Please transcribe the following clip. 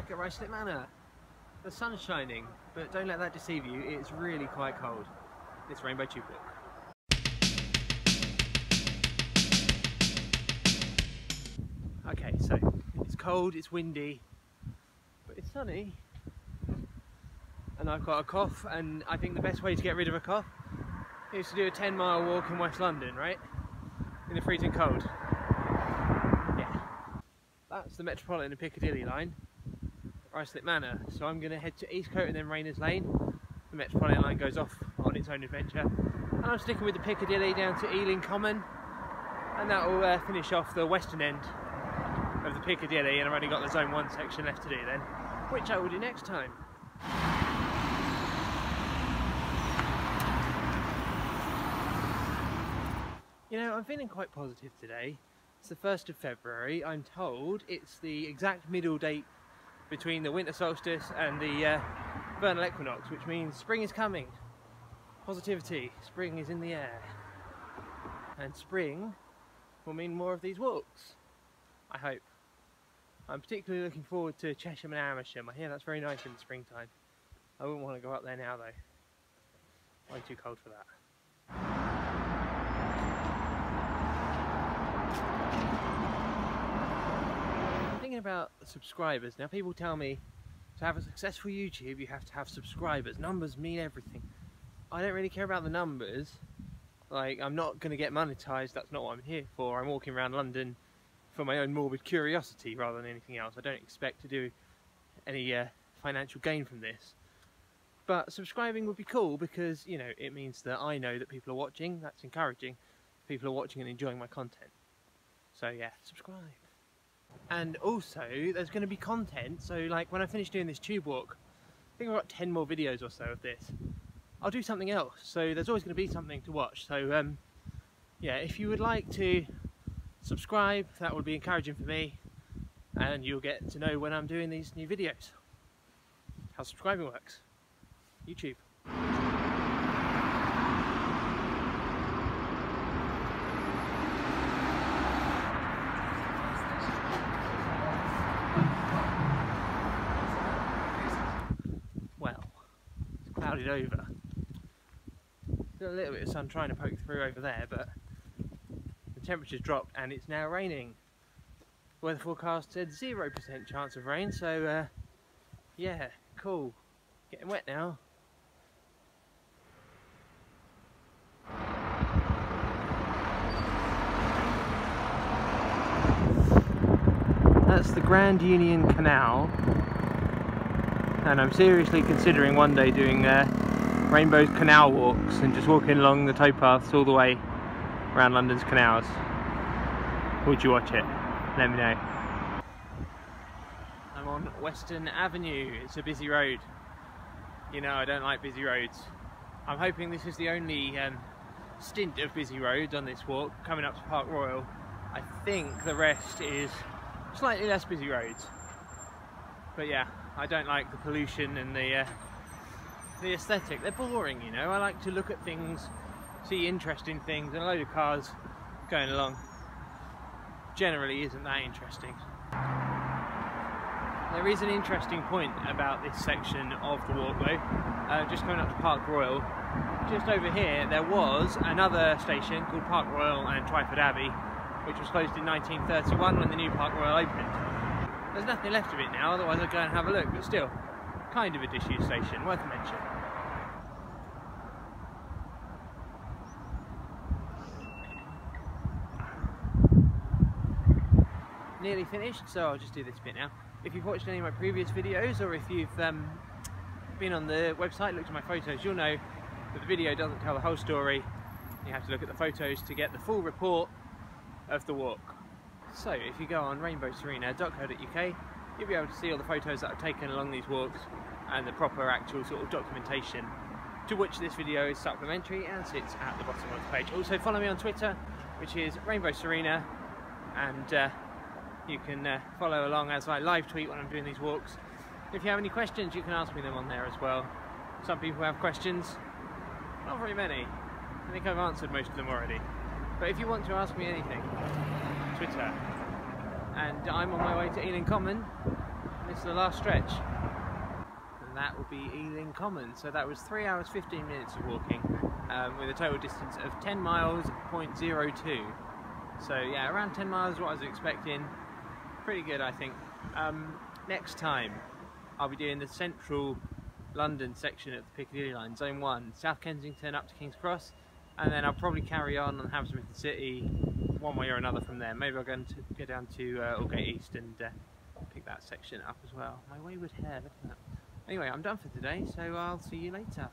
back at Ruislip Manor. The sun's shining, but don't let that deceive you, it's really quite cold. It's Rainbow Tube Walk. Okay, so it's cold, it's windy, but it's sunny. And I've got a cough, and I think the best way to get rid of a cough is to do a 10-mile walk in West London, right? In the freezing cold. Yeah. That's the Metropolitan and Piccadilly line, Ruislip Manor. So I'm going to head to Eastcote and then Rayners Lane. The Metropolitan line goes off on its own adventure. And I'm sticking with the Piccadilly down to Ealing Common. And that will finish off the western end of the Piccadilly, and I've only got the Zone 1 section left to do then, which I will do next time. You know, I'm feeling quite positive today. It's the 1st of February. I'm told it's the exact middle date between the winter solstice and the vernal equinox, which means spring is coming. Positivity. Spring is in the air. And spring will mean more of these walks, I hope. I'm particularly looking forward to Chesham and Amersham. I hear that's very nice in the springtime. I wouldn't want to go up there now though. I'm too cold for that. Thinking about subscribers. Now people tell me to have a successful YouTube you have to have subscribers. Numbers mean everything. I don't really care about the numbers. Like, I'm not going to get monetized, that's not what I'm here for. I'm walking around London for my own morbid curiosity rather than anything else. I don't expect to do any financial gain from this. But subscribing would be cool because, you know, it means that I know that people are watching. That's encouraging. People are watching and enjoying my content. So yeah, subscribe. And also, there's going to be content, so like when I finish doing this tube walk, I think I've got 10 more videos or so of this. I'll do something else, so there's always going to be something to watch. So yeah, if you would like to subscribe, that would be encouraging for me, and you'll get to know when I'm doing these new videos. How subscribing works. YouTube. Clouded over. Still a little bit of sun trying to poke through over there, but the temperature's dropped and it's now raining. Weather forecast said 0% chance of rain, so yeah, cool. Getting wet now. That's the Grand Union Canal. And I'm seriously considering one day doing Rainbow's canal walks and just walking along the towpaths all the way around London's canals. Would you watch it? Let me know. I'm on Western Avenue. It's a busy road. You know, I don't like busy roads. I'm hoping this is the only stint of busy roads on this walk coming up to Park Royal. I think the rest is slightly less busy roads. But yeah, I don't like the pollution and the aesthetic. They're boring, you know. I like to look at things, see interesting things, and a load of cars going along generally isn't that interesting. There is an interesting point about this section of the walk though. Just coming up to Park Royal, just over here there was another station called Park Royal and Twyford Abbey, which was closed in 1931 when the new Park Royal opened. There's nothing left of it now, otherwise I'd go and have a look, but still, kind of a disused station, worth a mention. Nearly finished, so I'll just do this bit now. If you've watched any of my previous videos, or if you've been on the website, looked at my photos, you'll know that the video doesn't tell the whole story. You have to look at the photos to get the full report of the walk. So if you go on rainbowserena.co.uk, you'll be able to see all the photos that I've taken along these walks and the proper actual sort of documentation, to which this video is supplementary and sits at the bottom of the page. Also follow me on Twitter, which is rainbowserena, and you can follow along as I live tweet when I'm doing these walks. If you have any questions, you can ask me them on there as well. Some people have questions, not very many. I think I've answered most of them already. But if you want to ask me anything, Twitter. And I'm on my way to Ealing Common This is the last stretch. And that will be Ealing Common. So that was 3 hours 15 minutes of walking, with a total distance of 10 miles, 0.02. So yeah, around 10 miles what I was expecting. Pretty good, I think. Next time I'll be doing the central London section of the Piccadilly line, Zone 1, South Kensington up to King's Cross, and then I'll probably carry on Hammersmith City one way or another from there. Maybe I'll go down to Aldgate East and pick that section up as well. My wayward hair, look at that. Anyway, I'm done for today, so I'll see you later.